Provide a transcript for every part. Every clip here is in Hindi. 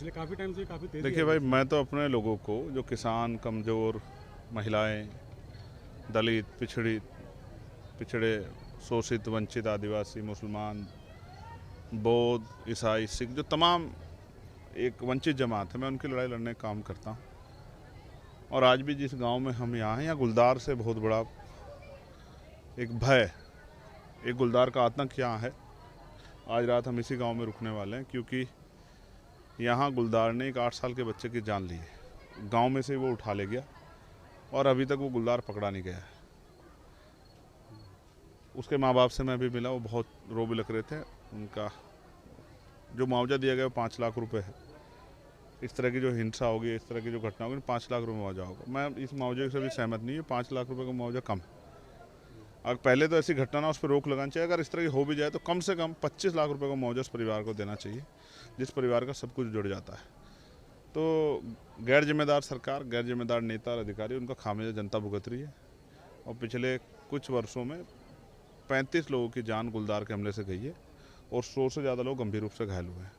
पिछले काफ़ी टाइम से काफ़ी तेज़ी देखिए भाई, मैं तो अपने लोगों को, जो किसान, कमज़ोर, महिलाएं, दलित, पिछड़े, शोषित, वंचित, आदिवासी, मुसलमान, बौद्ध, ईसाई, सिख, जो तमाम एक वंचित जमात है, मैं उनकी लड़ाई लड़ने का काम करता हूँ। और आज भी जिस गांव में हम यहाँ हैं, यहाँ गुलदार से बहुत बड़ा एक भय, एक गुलदार का आतंक यहाँ है। आज रात हम इसी गांव में रुकने वाले हैं, क्योंकि यहाँ गुलदार ने एक 8 साल के बच्चे की जान ली है। गांव में से वो उठा ले गया और अभी तक वो गुलदार पकड़ा नहीं गया है। उसके माँ बाप से मैं भी मिला, वो बहुत रो बिलख रहे थे। उनका जो मुआवजा दिया गया वो 5 लाख रुपए है। इस तरह की जो हिंसा होगी, इस तरह की जो घटना होगी, 5 लाख रुपये मुआवजा होगा। मैं इस मुआवजे से भी सहमत नहीं है। 5 लाख रुपये का मुआवजा कम है। अगर पहले तो ऐसी घटना ना, उस पर रोक लगानी चाहिए। अगर इस तरह की हो भी जाए तो कम से कम 25 लाख रुपये का मुआवजा उस परिवार को देना चाहिए, जिस परिवार का सब कुछ जुड़ जाता है। तो गैर जिम्मेदार सरकार, गैर जिम्मेदार नेता और अधिकारी, उनका खामियाजा जनता भुगत रही है। और पिछले कुछ वर्षों में 35 लोगों की जान गुलदार के हमले से गई है और 100 से ज़्यादा लोग गंभीर रूप से घायल हुए हैं।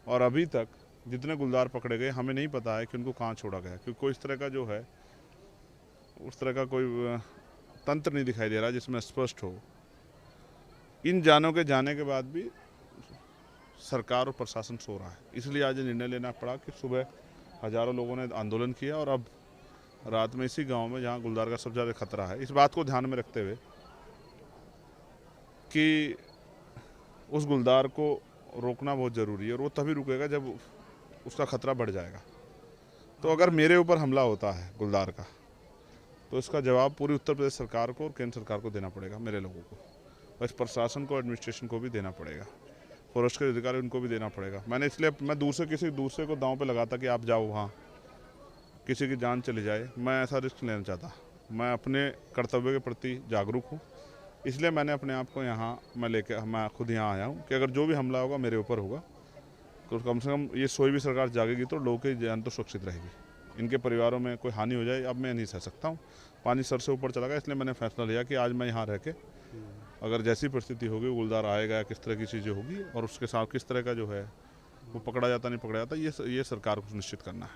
और अभी तक जितने गुलदार पकड़े गए, हमें नहीं पता है कि उनको कहाँ छोड़ा गया, क्योंकि कोई इस तरह का जो है, उस तरह का कोई तंत्र नहीं दिखाई दे रहा जिसमें स्पष्ट हो। इन जानों के जाने के बाद भी सरकार और प्रशासन सो रहा है। इसलिए आज निर्णय लेना पड़ा कि सुबह हजारों लोगों ने आंदोलन किया और अब रात में इसी गांव में, जहां गुलदार का सबसे ज़्यादा खतरा है, इस बात को ध्यान में रखते हुए कि उस गुलदार को रोकना बहुत ज़रूरी है। और वो तभी रुकेगा जब उसका खतरा बढ़ जाएगा। तो अगर मेरे ऊपर हमला होता है गुलदार का, तो इसका जवाब पूरी उत्तर प्रदेश सरकार को और केंद्र सरकार को देना पड़ेगा, मेरे लोगों को, और इस प्रशासन को, एडमिनिस्ट्रेशन को भी देना पड़ेगा, फॉरेस्ट के अधिकारी उनको भी देना पड़ेगा। मैंने इसलिए, मैं किसी दूसरे को दांव पे लगाता कि आप जाओ वहाँ, किसी की जान चली जाए, मैं ऐसा रिस्क लेना चाहता। मैं अपने कर्तव्य के प्रति जागरूक हूँ, इसलिए मैंने अपने आप को यहाँ मैं खुद यहाँ आया हूँ कि अगर जो भी हमला होगा मेरे ऊपर होगा, तो कम से कम ये सोई भी सरकार जागेगी तो लोगों की जान तो सुरक्षित रहेगी। इनके परिवारों में कोई हानि हो जाए, अब मैं नहीं सह सकता हूँ। पानी सर से ऊपर चला गया, इसलिए मैंने फैसला लिया कि आज मैं यहाँ रह के, अगर जैसी परिस्थिति होगी, गुलदार आएगा, किस तरह की चीज़ें होगी और उसके साथ किस तरह का जो है वो पकड़ा जाता नहीं पकड़ा जाता, ये सरकार को सुनिश्चित करना है।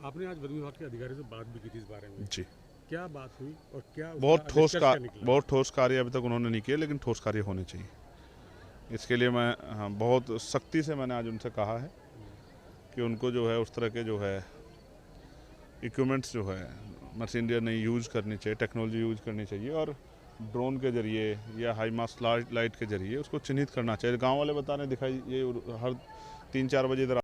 आपने आज वन विभाग के अधिकारी से बात भी की थी इस बारे में, जी, क्या बात हुई और क्या बहुत ठोस कार्य अभी तक उन्होंने नहीं किया, लेकिन ठोस कार्य होने चाहिए। इसके लिए मैं बहुत सख्ती से मैंने आज उनसे कहा है कि उनको जो है उस तरह के जो है इक्विपमेंट्स जो है मशीनरी नहीं यूज़ करनी चाहिए, टेक्नोलॉजी यूज़ करनी चाहिए, और ड्रोन के जरिए या हाई मास्ट लाइट के जरिए उसको चिन्हित करना चाहिए। गांव वाले बता रहे दिखाई, ये हर 3-4 बजे इधर